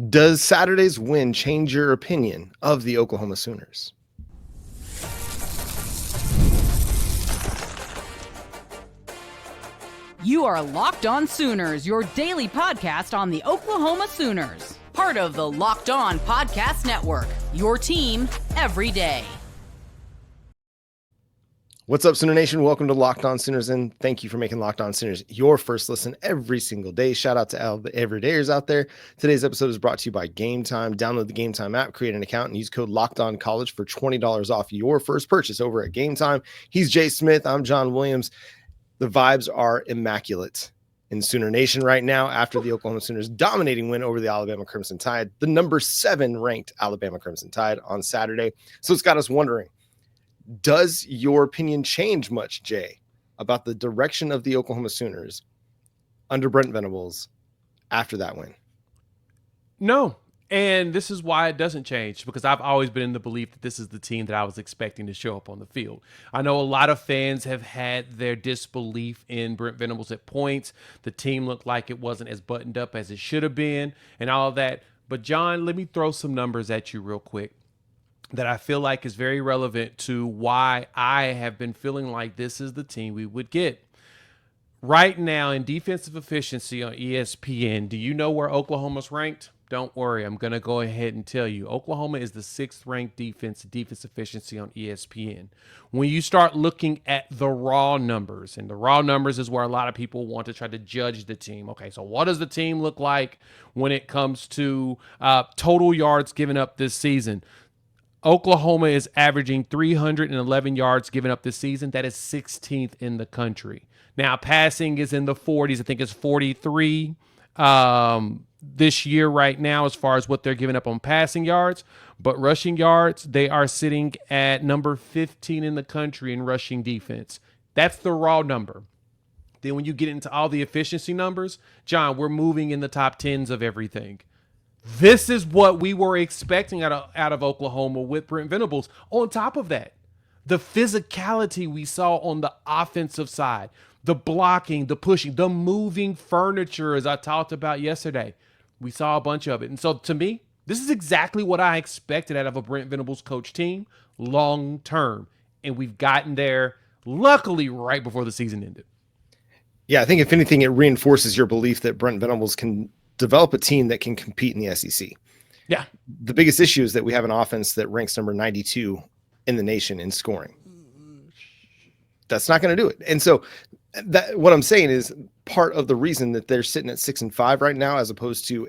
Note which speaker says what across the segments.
Speaker 1: Does Saturday's win change your opinion of the Oklahoma Sooners?
Speaker 2: You are Locked On Sooners, your daily podcast on the Oklahoma Sooners. Part of the Locked On Podcast Network, your team every day.
Speaker 1: What's up, Sooner Nation? Welcome to Locked On Sooners, and thank you for making Locked On Sooners your first listen every single day. Shout out to all the everydayers out there. Today's episode is brought to you by Game Time. Download the Game Time app, create an account, and use code LOCKEDONCollege for $20 off your first purchase over at Game Time. He's Jay Smith. I'm John Williams. The vibes are immaculate in Sooner Nation right now after the Oklahoma Sooners dominating win over the Alabama Crimson Tide, the number 7 ranked Alabama Crimson Tide on Saturday. So it's got us wondering, does your opinion change much, Jay, about the direction of the Oklahoma Sooners under Brent Venables after that win?
Speaker 3: No. And this is why it doesn't change, because I've always been in the belief that this is the team that I was expecting to show up on the field. I know a lot of fans have had their disbelief in Brent Venables at points. The team looked like it wasn't as buttoned up as it should have been and all of that. But John, let me throw some numbers at you real quick that I feel like is very relevant to why I have been feeling like this is the team we would get. Right now in defensive efficiency on ESPN, do you know where Oklahoma's ranked? Don't worry, I'm going to go ahead and tell you. Oklahoma is the 6th ranked defense efficiency on ESPN. When you start looking at the raw numbers, and the raw numbers is where a lot of people want to try to judge the team. Okay, so what does the team look like when it comes to total yards given up this season? Oklahoma is averaging 311 yards given up this season. That is 16th in the country. Now, passing is in the 40s. I think it's 43 this year right now as far as what they're giving up on passing yards. But rushing yards, they are sitting at number 15 in the country in rushing defense. That's the raw number. Then when you get into all the efficiency numbers, John, we're moving in the top 10s of everything. This is what we were expecting out of Oklahoma with Brent Venables. On top of that, the physicality we saw on the offensive side, the blocking, the pushing, the moving furniture, as I talked about yesterday, we saw a bunch of it. And so to me, this is exactly what I expected out of a Brent Venables coach team long term. And we've gotten there, luckily, right before the season ended.
Speaker 1: Yeah, I think if anything, it reinforces your belief that Brent Venables can develop a team that can compete in the SEC.
Speaker 3: Yeah.
Speaker 1: The biggest issue is that we have an offense that ranks number 92 in the nation in scoring. That's not going to do it. And so that what I'm saying is part of the reason that they're sitting at 6-5 right now, as opposed to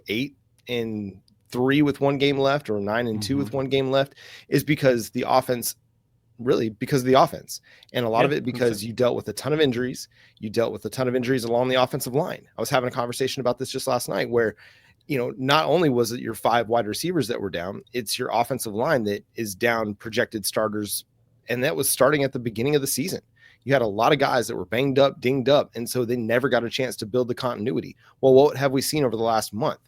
Speaker 1: 8-3 with one game left, or 9-2 with one game left, is because the offense, and a lot of it because you dealt with a ton of injuries. You dealt with a ton of injuries along the offensive line. I was having a conversation about this just last night where, not only was it your 5 wide receivers that were down, it's your offensive line that is down projected starters. And that was starting at the beginning of the season. You had a lot of guys that were banged up, dinged up, and so they never got a chance to build the continuity. Well, what have we seen over the last month?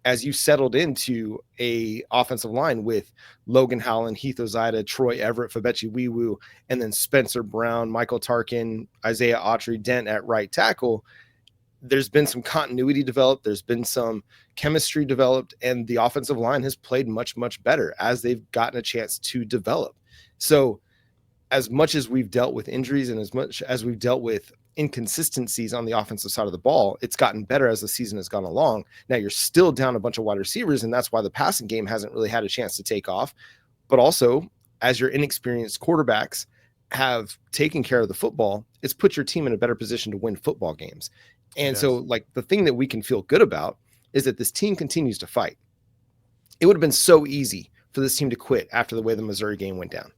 Speaker 1: As you settled into a offensive line with Logan Howland, Heath Ozida, Troy Everett, Fodje Wiwu, and then Spencer Brown, Michael Tarkin, Isaiah Autry-Dent at right tackle, there's been some continuity developed. There's been some chemistry developed, and the offensive line has played much, much better as they've gotten a chance to develop. So as much as we've dealt with injuries and as much as we've dealt with inconsistencies on the offensive side of the ball, it's gotten better as the season has gone along. Now you're still down a bunch of wide receivers, and that's why the passing game hasn't really had a chance to take off. But also, as your inexperienced quarterbacks have taken care of the football, it's put your team in a better position to win football games. And so, like, the thing that we can feel good about is that this team continues to fight. It would have been so easy for this team to quit after the way the Missouri game went down.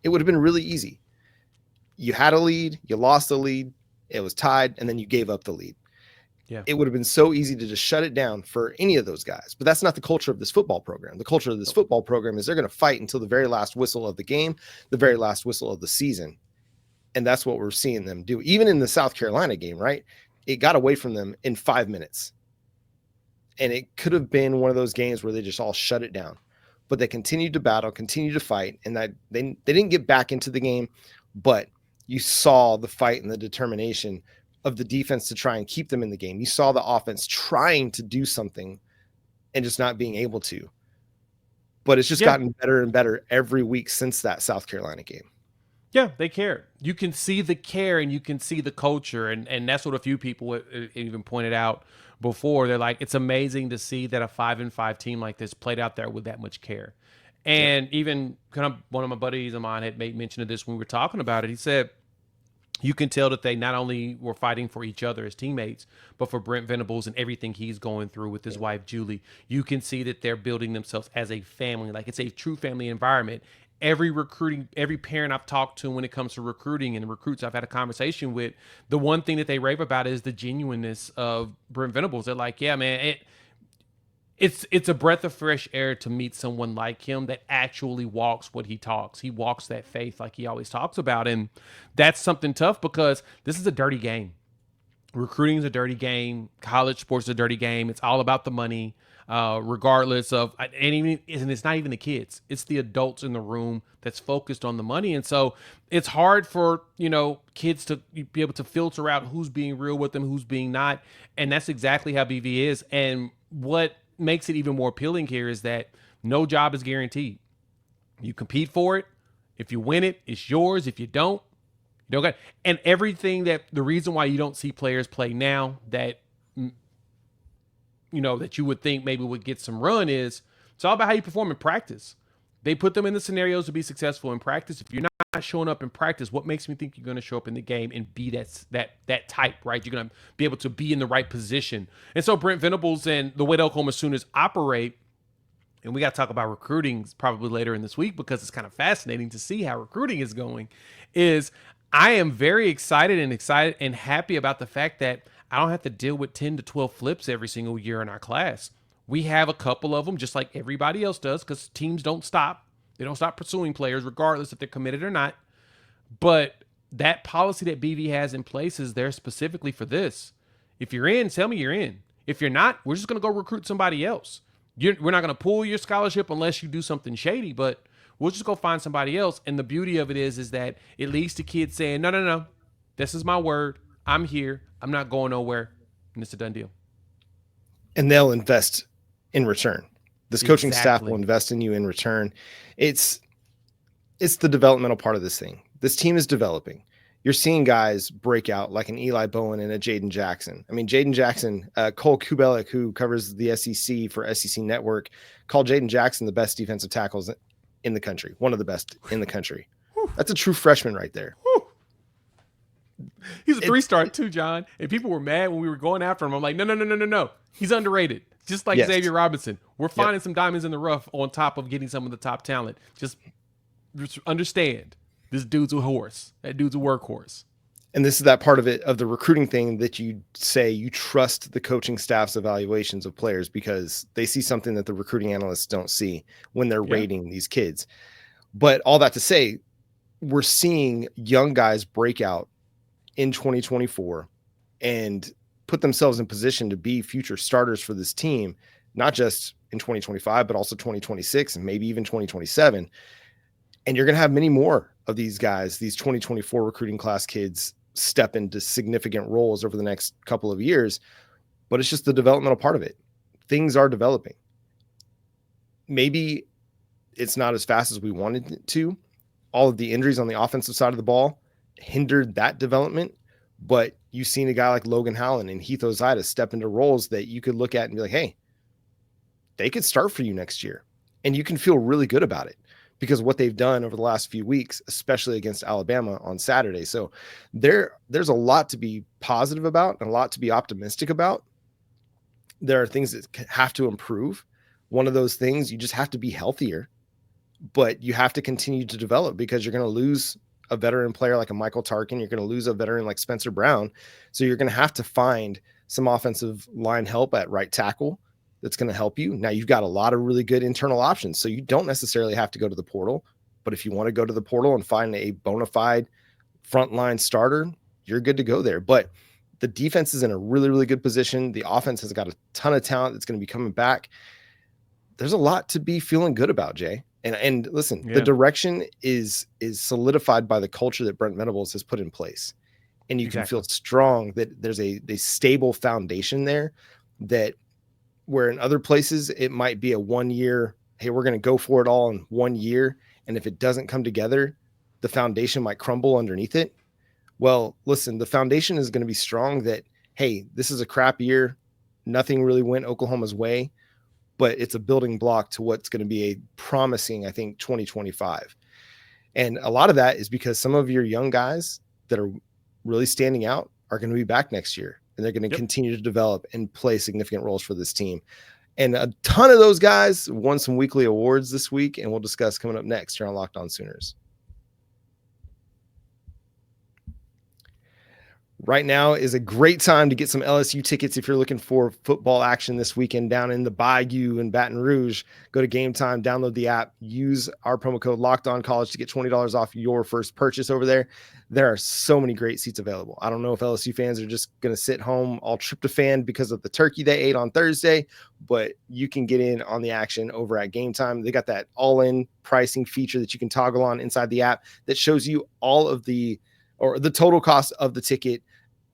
Speaker 1: It would have been really easy. You had a lead, you lost the lead, it was tied, and then you gave up the lead.
Speaker 3: Yeah.
Speaker 1: It would have been so easy to just shut it down for any of those guys. But that's not the culture of this football program. The culture of this football program is they're going to fight until the very last whistle of the game, the very last whistle of the season. And that's what we're seeing them do. Even in the South Carolina game, right? It got away from them in 5 minutes. And it could have been one of those games where they just all shut it down. But they continued to battle, continued to fight, and that they didn't get back into the game, but you saw the fight and the determination of the defense to try and keep them in the game. You saw the offense trying to do something and just not being able to. But it's just
Speaker 3: Yeah.
Speaker 1: gotten better and better every week since that South Carolina game.
Speaker 3: Yeah, they care. You can see the care and you can see the culture. And that's what a few people even pointed out before. They're like, it's amazing to see that a 5-5 team like this played out there with that much care. And even kind of one of my buddies of mine had made mention of this when we were talking about it. He said, you can tell that they not only were fighting for each other as teammates, but for Brent Venables and everything he's going through with his wife, Julie. You can see that they're building themselves as a family. Like, it's a true family environment. Every parent I've talked to when it comes to recruiting and the recruits I've had a conversation with, the one thing that they rave about is the genuineness of Brent Venables. They're like, yeah, man, it's a breath of fresh air to meet someone like him that actually walks what he talks. He walks that faith like he always talks about. And that's something tough because this is a dirty game. Recruiting is a dirty game. College sports is a dirty game. It's all about the money, regardless of, and it's not even the kids. It's the adults in the room that's focused on the money. And so it's hard for, kids to be able to filter out who's being real with them, who's being not. And that's exactly how BV is. And what makes it even more appealing here is that no job is guaranteed. You compete for it. If you win it, it's yours. If you don't, you don't got. And everything the reason why you don't see players play now that that you would think maybe would get some run is it's all about how you perform in practice. They put them in the scenarios to be successful in practice. If you're not showing up in practice, what makes me think you're going to show up in the game and be that type, right? You're going to be able to be in the right position. And so Brent Venables and the way the Oklahoma Sooners operate, and we got to talk about recruiting probably later in this week because it's kind of fascinating to see how recruiting is going, is I am very excited and happy about the fact that I don't have to deal with 10 to 12 flips every single year in our class. We have a couple of them just like everybody else does because teams don't stop. They don't stop pursuing players regardless if they're committed or not. But that policy that BV has in place is there specifically for this. If you're in, tell me you're in. If you're not, we're just going to go recruit somebody else. We're not going to pull your scholarship unless you do something shady, but we'll just go find somebody else. And the beauty of it is that it leads to kids saying, no, this is my word. I'm here. I'm not going nowhere. And it's a done deal.
Speaker 1: And they'll invest in return. This coaching staff will invest in you in return. It's the developmental part of this thing. This team is developing. You're seeing guys break out like an Eli Bowen and a Jayden Jackson. I mean, Jayden Jackson, Cole Kubelik, who covers the SEC for SEC Network, called Jayden Jackson the best defensive tackles in the country, one of the best in the country. That's a true freshman right there.
Speaker 3: He's a 3-star too, John. And people were mad when we were going after him. I'm like, no. He's underrated. Just like Xavier Robinson. We're finding some diamonds in the rough on top of getting some of the top talent. Just understand, this dude's a horse. That dude's a workhorse.
Speaker 1: And this is that part of it, of the recruiting thing, that you say you trust the coaching staff's evaluations of players because they see something that the recruiting analysts don't see when they're rating these kids. But all that to say, we're seeing young guys break out in 2024 and put themselves in position to be future starters for this team, not just in 2025, but also 2026 and maybe even 2027. And you're going to have many more of these guys, these 2024 recruiting class kids, step into significant roles over the next couple of years. But it's just the developmental part of it. Things are developing. Maybe it's not as fast as we wanted it to. All of the injuries on the offensive side of the ball hindered that development, but you've seen a guy like Logan Howland and Heath Ozida step into roles that you could look at and be like, hey, they could start for you next year. And you can feel really good about it because of what they've done over the last few weeks, especially against Alabama on Saturday. So there's a lot to be positive about and a lot to be optimistic about. There are things that have to improve. One of those things, you just have to be healthier, but you have to continue to develop because you're going to lose a veteran player like a Michael Tarkin. You're going to lose a veteran like Spencer Brown. So you're going to have to find some offensive line help at right tackle that's going to help you. Now you've got a lot of really good internal options. So you don't necessarily have to go to the portal, but if you want to go to the portal and find a bona fide frontline starter, you're good to go there. But the defense is in a really, really good position. The offense has got a ton of talent that's going to be coming back. There's a lot to be feeling good about, Jay. And listen, the direction is solidified by the culture that Brent Venables has put in place. And you can feel strong that there's a stable foundation there that where in other places it might be a 1 year, hey, we're going to go for it all in 1 year. And if it doesn't come together, the foundation might crumble underneath it. Well, listen, the foundation is going to be strong that, hey, this is a crap year. Nothing really went Oklahoma's way, but it's a building block to what's going to be a promising, I think, 2025. And a lot of that is because some of your young guys that are really standing out are going to be back next year, and they're going to continue to develop and play significant roles for this team. And a ton of those guys won some weekly awards this week, and we'll discuss coming up next here on Locked On Sooners. Right now is a great time to get some LSU tickets if you're looking for football action this weekend down in the Bayou in Baton Rouge. Go to Game Time, download the app, use our promo code LOCKEDONCollege to get $20 off your first purchase over there. There are so many great seats available. I don't know if LSU fans are just going to sit home all tryptophan because of the turkey they ate on Thursday, but you can get in on the action over at Game Time. They got that all-in pricing feature that you can toggle on inside the app that shows you all of the total cost of the ticket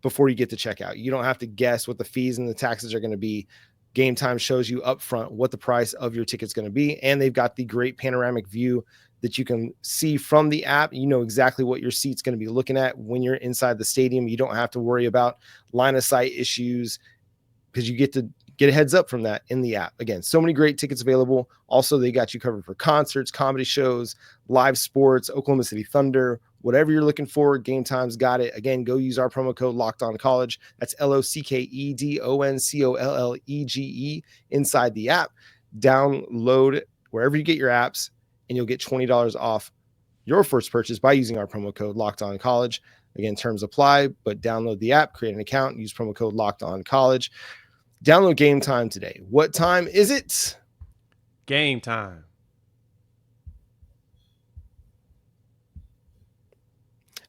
Speaker 1: before you get to checkout. You don't have to guess what the fees and the taxes are going to be. Game Time shows you up front what the price of your ticket's going to be. And they've got the great panoramic view that you can see from the app. You know exactly what your seat's going to be looking at when you're inside the stadium. You don't have to worry about line of sight issues because you get to get a heads up from that in the app. Again, so many great tickets available. Also, they got you covered for concerts, comedy shows, live sports, Oklahoma City Thunder, whatever you're looking for. Game Time's got it. Again, go use our promo code LOCKEDONCollege. That's LOCKEDONCOLLEGE inside the app. Download wherever you get your apps, and you'll get $20 off your first purchase by using our promo code LOCKEDONCollege. Again, terms apply, but download the app, create an account, use promo code LOCKEDONCollege. Download Game Time today. What time is it?
Speaker 3: Game time.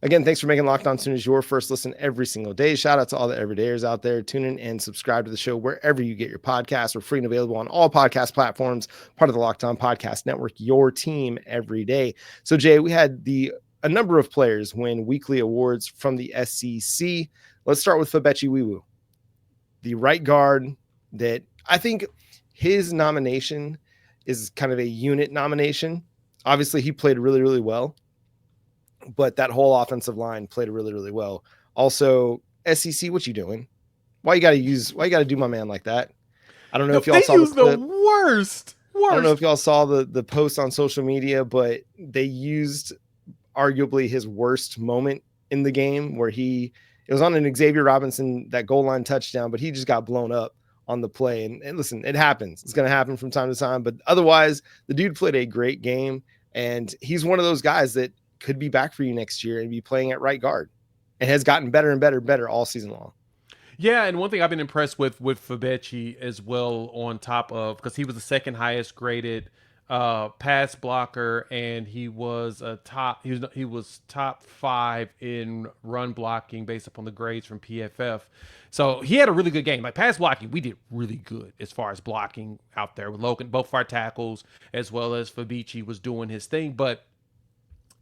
Speaker 1: Again, thanks for making Locked On Sooners your first listen every single day. Shout out to all the everydayers out there. Tune in and subscribe to the show wherever you get your podcasts. We're free and available on all podcast platforms, part of the Locked On Podcast Network, your team every day. So, Jay, we had a number of players win weekly awards from the SEC. Let's start with Fodje Wiwu, the right guard that I think his nomination is kind of a unit nomination. Obviously, he played really, really well, but that whole offensive line played really, really well. Also, SEC, what you doing? Why you got to do my man like that? I don't know if y'all saw
Speaker 3: the worst.
Speaker 1: I don't know if y'all saw the post on social media, but they used arguably his worst moment in the game where it was on an Xavier Robinson, that goal line touchdown, but he just got blown up on the play. And listen, it happens. It's going to happen from time to time. But otherwise, the dude played a great game. And he's one of those guys that could be back for you next year and be playing at right guard and has gotten better and better all season long.
Speaker 3: Yeah, and one thing I've been impressed with Fodje as well, on top of, because he was the second highest graded pass blocker, and he was top 5 in run blocking based upon the grades from PFF. So he had a really good game. Like pass blocking, we did really good as far as blocking out there with Logan, both of our tackles, as well as Fodje was doing his thing. But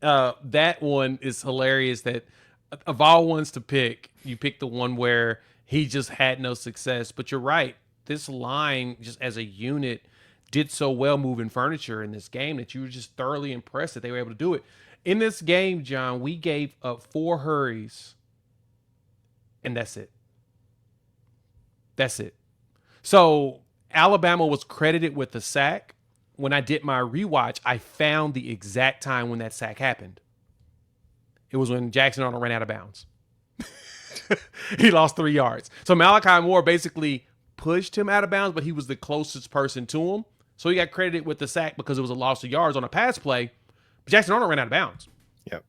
Speaker 3: that one is hilarious that of all ones to pick, you pick the one where he just had no success. But you're right. This line, just as a unit, did so well moving furniture in this game that you were just thoroughly impressed that they were able to do it. In this game, John, we gave up 4 hurries, and that's it. That's it. So Alabama was credited with the sack. When I did my rewatch, I found the exact time when that sack happened. It was when Jackson Arnold ran out of bounds. He lost 3 yards. So Malachi Moore basically pushed him out of bounds, but he was the closest person to him. So he got credited with the sack because it was a loss of yards on a pass play. But Jackson Arnold ran out of bounds.
Speaker 1: Yep.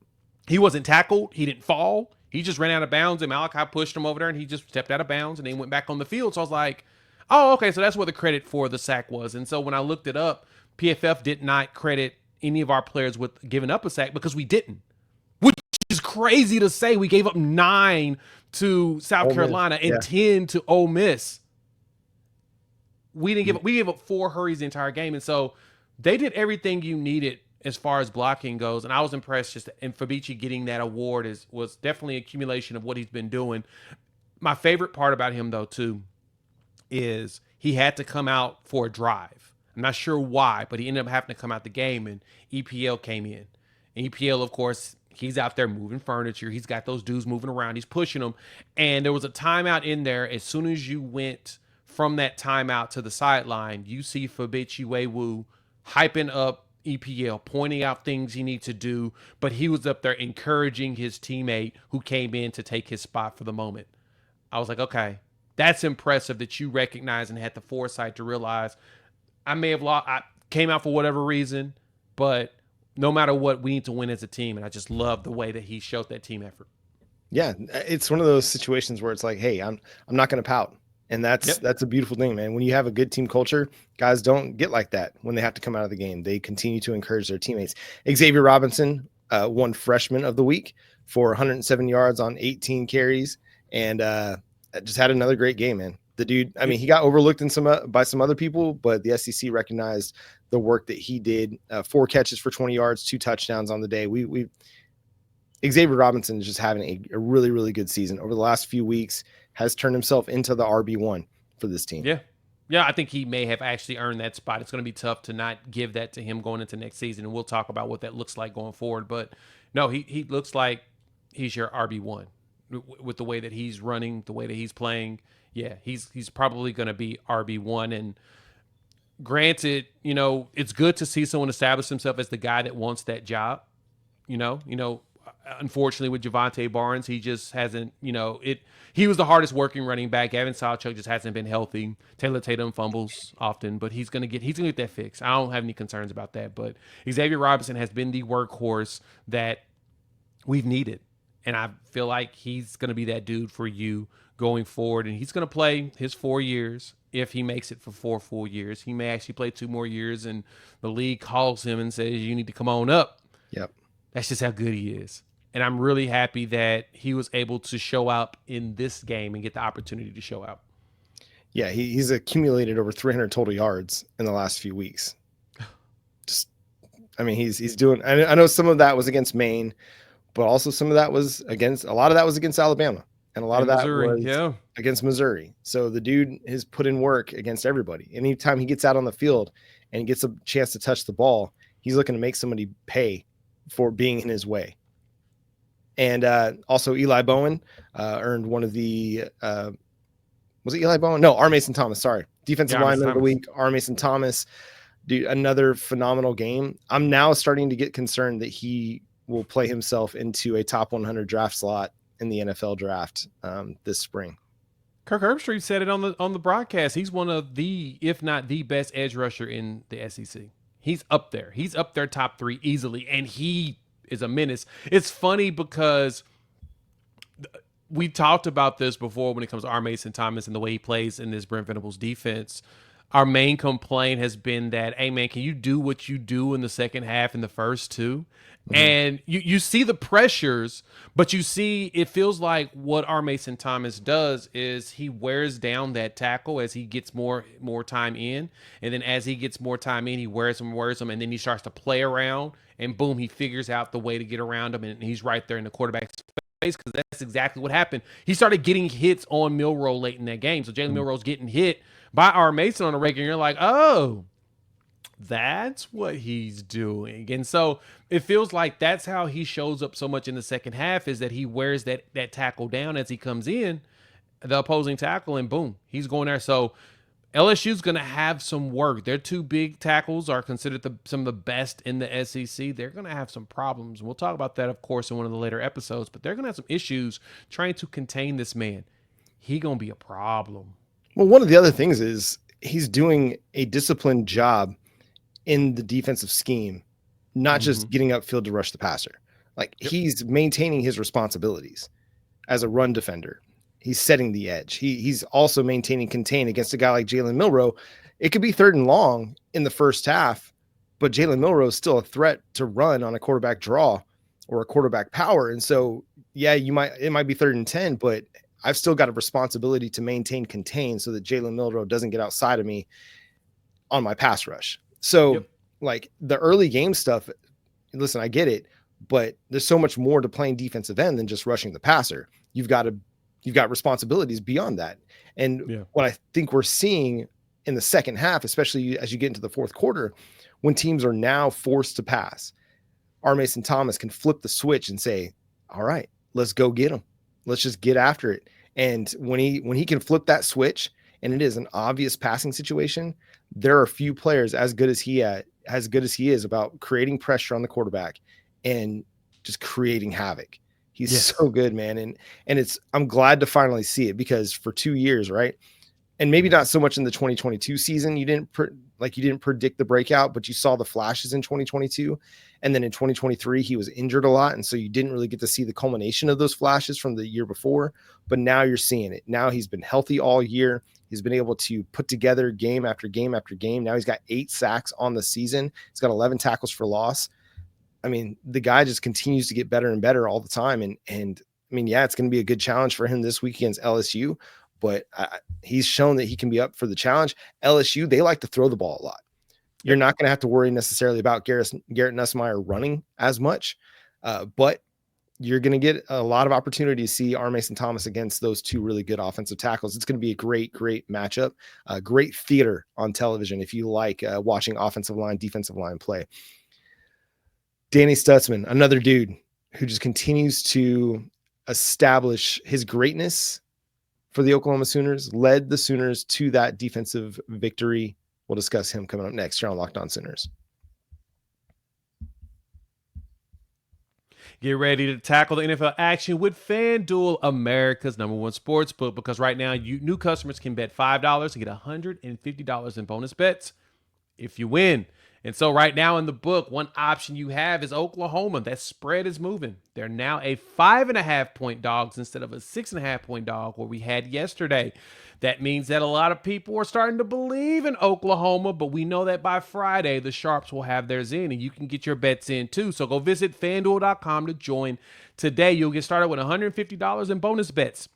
Speaker 3: He wasn't tackled. He didn't fall. He just ran out of bounds, and Malachi pushed him over there, and he just stepped out of bounds, and then went back on the field. So I was like, oh, okay, so that's what the credit for the sack was. And so when I looked it up, PFF did not credit any of our players with giving up a sack because we didn't. Which is crazy to say. We gave up 9 to South Carolina and 10 to Ole Miss. We gave up 4 hurries the entire game. And so they did everything you needed as far as blocking goes. And I was impressed and Fodje getting that award was definitely an accumulation of what he's been doing. My favorite part about him, though, too, is he had to come out for a drive. I'm not sure why, but he ended up having to come out the game, and EPL came in. And EPL, of course, he's out there moving furniture. He's got those dudes moving around. He's pushing them. And there was a timeout in there. As soon as you went from that timeout to the sideline, you see Fodje hyping up EPL, pointing out things he needs to do, but he was up there encouraging his teammate who came in to take his spot for the moment. I was like, okay, that's impressive that you recognize and had the foresight to realize I may have lost. I came out for whatever reason, but no matter what, we need to win as a team. And I just love the way that he showed that team effort.
Speaker 1: Yeah, it's one of those situations where it's like, hey, I'm not going to pout. And that's a beautiful thing, man. When you have a good team culture, guys don't get like that when they have to come out of the game. They continue to encourage their teammates. Xavier Robinson won freshman of the week for 107 yards on 18 carries, and just had another great game, man. The dude, I mean, he got overlooked by some other people, but the SEC recognized the work that he did. 4 catches for 20 yards, 2 touchdowns on the day. Xavier Robinson is just having a really, really good season over the last few weeks. Has turned himself into the RB1 for this team.
Speaker 3: Yeah, I think he may have actually earned that spot. It's going to be tough to not give that to him going into next season, and we'll talk about what that looks like going forward. But no, he looks like he's your RB1 with the way that he's running, the way that he's playing. Yeah, he's probably going to be RB1. And granted, it's good to see someone establish himself as the guy that wants that job. Unfortunately, with Javonte Barnes, he just hasn't, he was the hardest working running back. Gavin Sawchuk just hasn't been healthy. Taylor Tatum fumbles often, but he's gonna get that fixed. I don't have any concerns about that. But Xavier Robinson has been the workhorse that we've needed. And I feel like he's gonna be that dude for you going forward. And he's gonna play his 4 years. If he makes it for 4 full years, he may actually play 2 more years, and the league calls him and says, you need to come on up.
Speaker 1: Yep.
Speaker 3: That's just how good he is. And I'm really happy that he was able to show up in this game and get the opportunity to show out.
Speaker 1: Yeah, he's accumulated over 300 total yards in the last few weeks. He's doing. I know some of that was against Maine, but also some of that was against Alabama, and a lot of that was against Missouri. So the dude has put in work against everybody. Anytime he gets out on the field and gets a chance to touch the ball, he's looking to make somebody pay for being in his way. And also Eli Bowen earned one of the was it Eli Bowen? No, R. Mason Thomas. Sorry, defensive lineman of the week. R. Mason Thomas, dude, another phenomenal game. I'm now starting to get concerned that he will play himself into a top 100 draft slot in the NFL draft this spring.
Speaker 3: Kirk Herbstreit said it on the broadcast. He's one of the, if not the best edge rusher in the SEC. He's up there. He's up there top 3 easily, and he is a menace. It's funny because we talked about this before when it comes to R. Mason Thomas and the way he plays in this Brent Venables defense. Our main complaint has been that, hey, man, can you do what you do in the second half in the first 2? Mm-hmm. And you see the pressures, but you see it feels like what R. Mason Thomas does is he wears down that tackle as he gets more time in. And then as he gets more time in, he wears him, and then he starts to play around, and boom, he figures out the way to get around him, and he's right there in the quarterback's face, because that's exactly what happened. He started getting hits on Milroe late in that game. So Jalen Milroe's getting hit by R. Mason on a regular, and you're like, oh, that's what he's doing. And so it feels like that's how he shows up so much in the second half, is that he wears that tackle down as he comes in, the opposing tackle, and boom, he's going there. So LSU's going to have some work. Their 2 big tackles are considered some of the best in the SEC. They're going to have some problems. We'll talk about that, of course, in one of the later episodes, but they're going to have some issues trying to contain this man. He going to be a problem.
Speaker 1: Well, one of the other things is he's doing a disciplined job in the defensive scheme, not just getting upfield to rush the passer. Like, he's maintaining his responsibilities as a run defender. He's setting the edge. He's also maintaining contain against a guy like Jalen Milroe. It could be 3rd and long in the first half, but Jalen Milroe is still a threat to run on a quarterback draw or a quarterback power. And so, yeah, it might be 3rd and 10, but I've still got a responsibility to maintain contain so that Jalen Milroe doesn't get outside of me on my pass rush. So like the early game stuff, listen, I get it, but there's so much more to playing defensive end than just rushing the passer. You've got responsibilities beyond that. And what I think we're seeing in the second half, especially as you get into the fourth quarter, when teams are now forced to pass, R. Mason Thomas can flip the switch and say, all right, let's go get him. Let's just get after it. And when he can flip that switch and it is an obvious passing situation, there are a few players as good as he is about creating pressure on the quarterback and just creating havoc. He's so good, man. And I'm glad to finally see it, because for 2 years, right? And maybe not so much in the 2022 season, you didn't predict the breakout, but you saw the flashes in 2022. And then in 2023, he was injured a lot. And so you didn't really get to see the culmination of those flashes from the year before, but now you're seeing it. Now he's been healthy all year. He's been able to put together game after game after game. Now he's got 8 sacks on the season. He's got 11 tackles for loss. I mean, the guy just continues to get better and better all the time. And I mean, yeah, it's going to be a good challenge for him this week against LSU, but he's shown that he can be up for the challenge. LSU, they like to throw the ball a lot. You're not going to have to worry necessarily about Garrett Nussmeier running as much, but you're going to get a lot of opportunity to see R. Mason Thomas against those two really good offensive tackles. It's going to be a great, great matchup, great theater on television if you like watching offensive line, defensive line play. Danny Stutsman, another dude who just continues to establish his greatness for the Oklahoma Sooners, led the Sooners to that defensive victory. We'll discuss him coming up next here on Locked On Sooners.
Speaker 3: Get ready to tackle the NFL action with FanDuel, America's #1 sports book, because right now new customers can bet $5 and get $150 in bonus bets if you win. And so right now in the book, one option you have is Oklahoma. That spread is moving. They're now a 5.5-point dogs instead of a 6.5-point dog where we had yesterday. That means that a lot of people are starting to believe in Oklahoma, but we know that by Friday, the Sharps will have theirs in, and you can get your bets in too. So go visit FanDuel.com to join today. You'll get started with $150 in bonus bets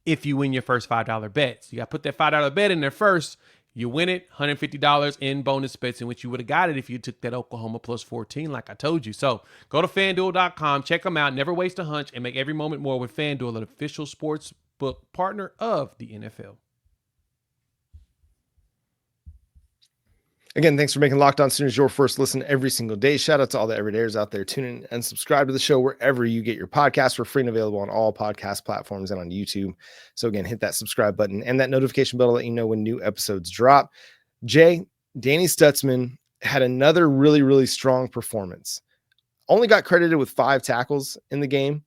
Speaker 3: if you win your first $5 bets. You got to put that $5 bet in there first. You win it, $150 in bonus bets, in which you would have got it if you took that Oklahoma plus 14, like I told you. So go to FanDuel.com, check them out, never waste a hunch, and make every moment more with FanDuel, an official sports book partner of the NFL.
Speaker 1: Again, thanks for making Locked On Sooners your first listen every single day. Shout out to all the everydayers out there. Tune in and subscribe to the show wherever you get your podcasts. We're free and available on all podcast platforms and on YouTube. So again, hit that subscribe button and that notification bell to let you know when new episodes drop. Danny Stutsman had another really, really strong performance. Only got credited with 5 tackles in the game,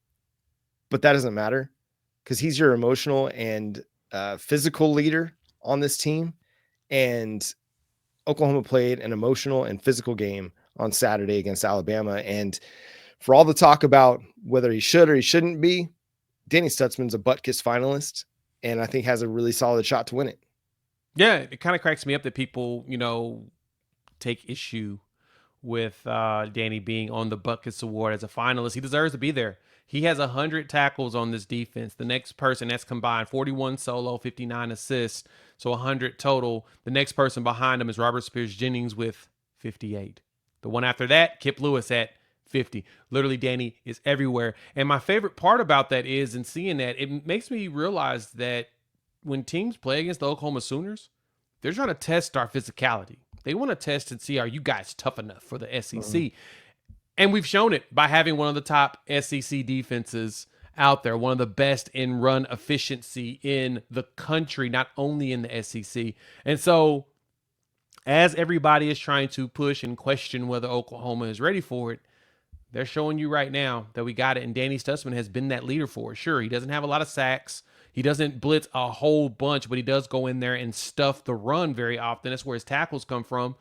Speaker 1: but that doesn't matter because he's your emotional and physical leader on this team. And Oklahoma played an emotional and physical game on Saturday against Alabama. And for all the talk about whether he should or he shouldn't be, Danny Stutsman's a butt kiss finalist, and I think has a really solid shot to win it.
Speaker 3: Yeah, it kind of cracks me up that people, take issue with Danny being on the butt kiss award as a finalist. He deserves to be there. He has 100 tackles on this defense. The next person that's combined 41 solo, 59 assists, so 100 total. The next person behind him is Robert Spears-Jennings with 58. The one after that, Kip Lewis at 50. Literally, Danny is everywhere. And my favorite part about that is, in seeing that, it makes me realize that when teams play against the Oklahoma Sooners, they're trying to test our physicality. They want to test and see, are you guys tough enough for the SEC? Mm-hmm. And we've shown it by having one of the top SEC defenses out there, one of the best in run efficiency in the country, not only in the SEC. And so as everybody is trying to push and question whether Oklahoma is ready for it, they're showing you right now that we got it. And Danny Stutsman has been that leader for it. Sure, he doesn't have a lot of sacks. He doesn't blitz a whole bunch, but he does go in there and stuff the run very often. That's where his tackles come from.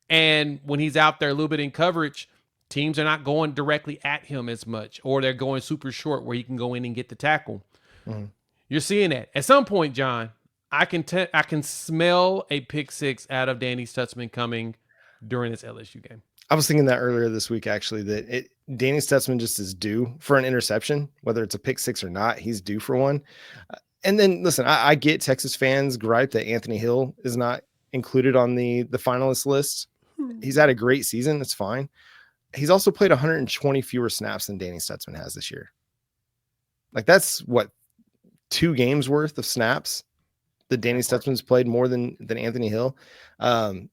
Speaker 3: And when he's out there a little bit in coverage, teams are not going directly at him as much, or they're going super short where he can go in and get the tackle. Mm-hmm. You're seeing that. At some point, John, I can smell a pick six out of Danny Stutsman coming during this LSU game.
Speaker 1: I was thinking that earlier this week, actually, that Danny Stutsman just is due for an interception, whether it's a pick six or not. He's due for one. And then, listen, I get Texas fans gripe that Anthony Hill is not included on the finalist list. He's had a great season. It's fine. He's also played 120 fewer snaps than Danny Stutsman has this year. Like, that's what, 2 games worth of snaps that Danny Stutsman's played more than Anthony Hill. And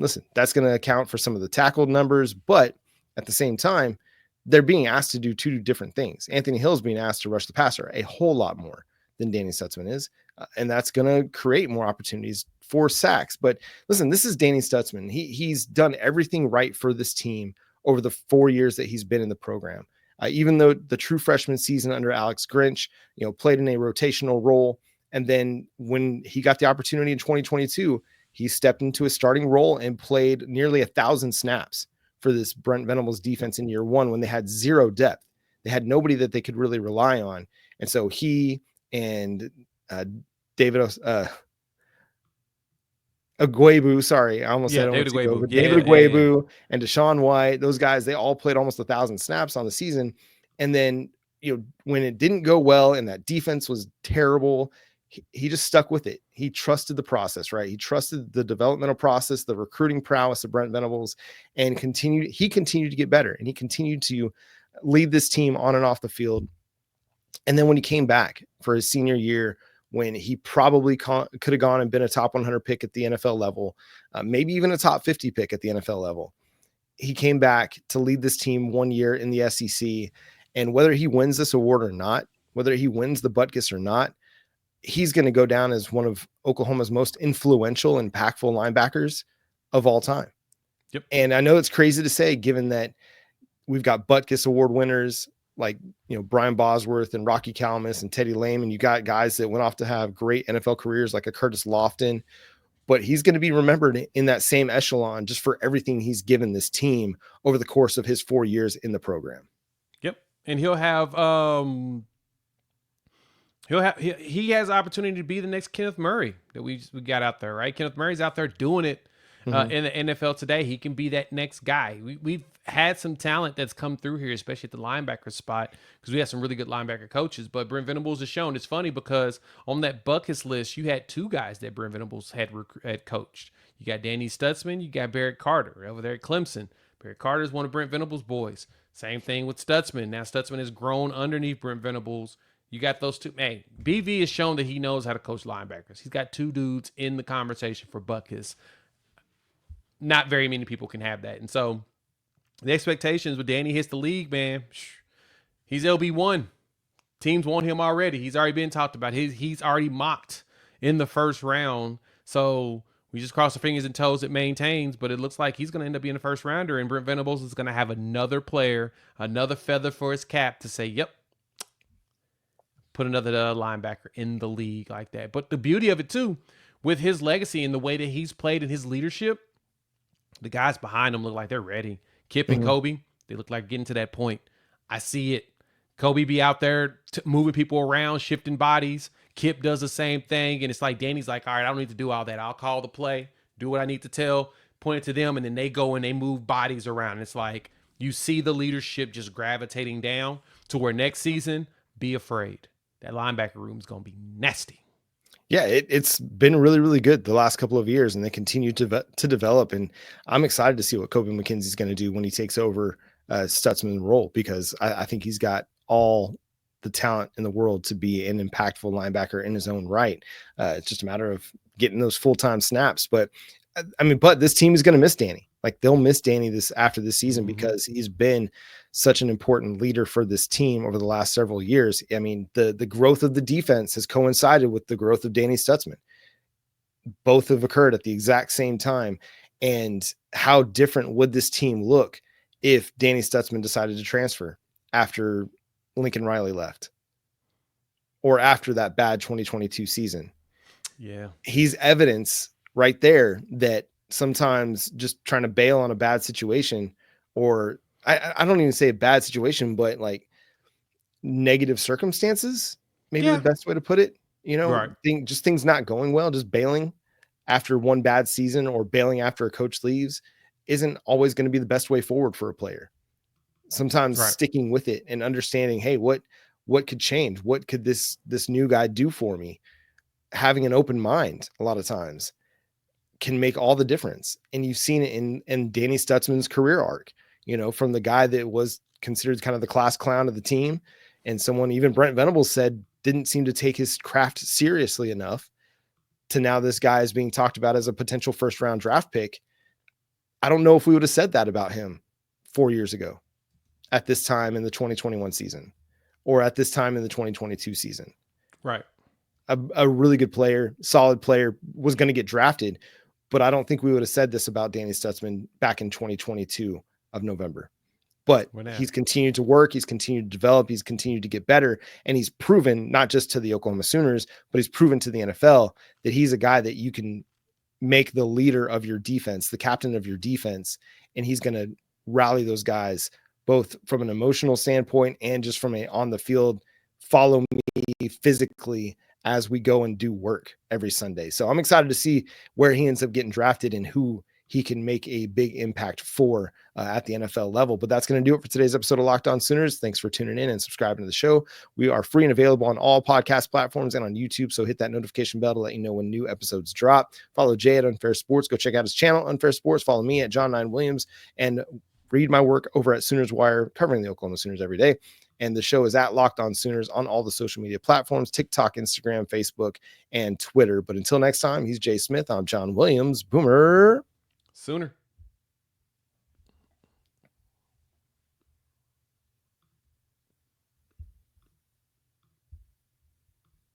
Speaker 1: listen, that's going to account for some of the tackled numbers, but at the same time, they're being asked to do two different things. Anthony Hill's being asked to rush the passer a whole lot more than Danny Stutsman is. And that's going to create more opportunities for sacks. But listen, this is Danny Stutsman. He's done everything right for this team over the 4 years that he's been in the program. Even though the true freshman season under Alex Grinch, played in a rotational role. And then when he got the opportunity in 2022, he stepped into a starting role and played nearly 1,000 snaps for this Brent Venables defense in year one when they had zero depth. They had nobody that they could really rely on. And so he and David Agwebu, sorry, I almost said
Speaker 3: David Agwebu.
Speaker 1: David Agwebu and Deshaun White, those guys, they all played almost 1,000 snaps on the season. And then, when it didn't go well and that defense was terrible, he just stuck with it. He trusted the process, right? He trusted the developmental process, the recruiting prowess of Brent Venables, and he continued to get better, and he continued to lead this team on and off the field. And then when he came back for his senior year, when he probably could have gone and been a top 100 pick at the NFL level, maybe even a top 50 pick at the NFL level, he came back to lead this team 1 year in the SEC. And whether he wins this award or not, whether he wins the Butkus or not, he's going to go down as one of Oklahoma's most influential, impactful linebackers of all time.
Speaker 3: Yep.
Speaker 1: And I know it's crazy to say, given that we've got Butkus award winners like, Brian Bosworth and Rocky Calamus and Teddy Lame, and you got guys that went off to have great NFL careers like a Curtis Lofton, but he's going to be remembered in that same echelon just for everything he's given this team over the course of his 4 years in the program.
Speaker 3: Yep. And he has opportunity to be the next Kenneth Murray that we got out there, right? Kenneth Murray's out there doing it in the NFL today. He can be that next guy. We've had some talent that's come through here, especially at the linebacker spot, because we have some really good linebacker coaches. But Brent Venables has shown, it's funny because on that Butkus list, you had two guys that Brent Venables had coached. You got Danny Stutsman, you got Barrett Carter over there at Clemson. Barrett Carter is one of Brent Venables' boys. Same thing with Stutsman. Now Stutsman has grown underneath Brent Venables. You got those two. Hey, BV has shown that he knows how to coach linebackers. He's got two dudes in the conversation for Butkus. Not very many people can have that. And so the expectations when Danny hits the league, man, he's LB1. Teams want him already. He's already been talked about. He's already mocked in the first round. So we just cross our fingers and toes it maintains, but it looks like he's going to end up being a first rounder, and Brent Venables is going to have another player, another feather for his cap to say, yep, put another linebacker in the league like that. But the beauty of it too, with his legacy and the way that he's played and his leadership, the guys behind him look like they're ready. Kip and Kobe, they look like getting to that point. I see it. Kobe be out there moving people around, shifting bodies. Kip does the same thing. And it's like Danny's like, all right, I don't need to do all that. I'll call the play, do what I need to tell, point it to them, and then they go and they move bodies around. And it's like you see the leadership just gravitating down to where next season, be afraid. That linebacker room is going to be nasty.
Speaker 1: Yeah, it's been really, really good the last couple of years, and they continue to develop. And I'm excited to see what Kobe McKenzie's going to do when he takes over Stutsman's role, because I think he's got all the talent in the world to be an impactful linebacker in his own right. It's just a matter of getting those full-time snaps. But this team is going to miss Danny. Like, they'll miss Danny after this season because he's been such an important leader for this team over the last several years. I mean, the growth of the defense has coincided with the growth of Danny Stutsman. Both have occurred at the exact same time. And how different would this team look if Danny Stutsman decided to transfer after Lincoln Riley left, or after that bad 2022 season?
Speaker 3: Yeah.
Speaker 1: He's evidence right there that sometimes just trying to bail on a bad situation, or I don't even say a bad situation, but like negative circumstances, maybe the best way to put it,
Speaker 3: right.
Speaker 1: Just things not going well, just bailing after one bad season or bailing after a coach leaves isn't always going to be the best way forward for a player. Sometimes sticking with it and understanding, hey, what could change? What could this new guy do for me? Having an open mind a lot of times can make all the difference. And you've seen it in Danny Stutsman's career arc, from the guy that was considered kind of the class clown of the team, and someone even Brent Venables said didn't seem to take his craft seriously enough, to now this guy is being talked about as a potential first round draft pick. I don't know if we would have said that about him 4 years ago at this time in the 2021 season or at this time in the 2022 season.
Speaker 3: Right.
Speaker 1: A really good player, solid player, was going to get drafted, but I don't think we would have said this about Danny Stutsman back in 2022 of November. But he's continued to work, he's continued to develop, he's continued to get better, and he's proven, not just to the Oklahoma Sooners, but he's proven to the NFL that he's a guy that you can make the leader of your defense, the captain of your defense, and he's going to rally those guys both from an emotional standpoint and just from a on the field, follow me physically as we go and do work every Sunday. So I'm excited to see where he ends up getting drafted and who he can make a big impact for at the NFL level. But that's going to do it for today's episode of Locked On Sooners. Thanks for tuning in and subscribing to the show. We are free and available on all podcast platforms and on YouTube. So hit that notification bell to let you know when new episodes drop. Follow Jay at Unfair Sports. Go check out his channel, Unfair Sports. Follow me at John 9 Williams and read my work over at Sooners Wire, covering the Oklahoma Sooners every day. And the show is at Locked On Sooners on all the social media platforms, TikTok, Instagram, Facebook, and Twitter. But until next time, he's Jay Smith. I'm John Williams. Boomer.
Speaker 3: Sooner.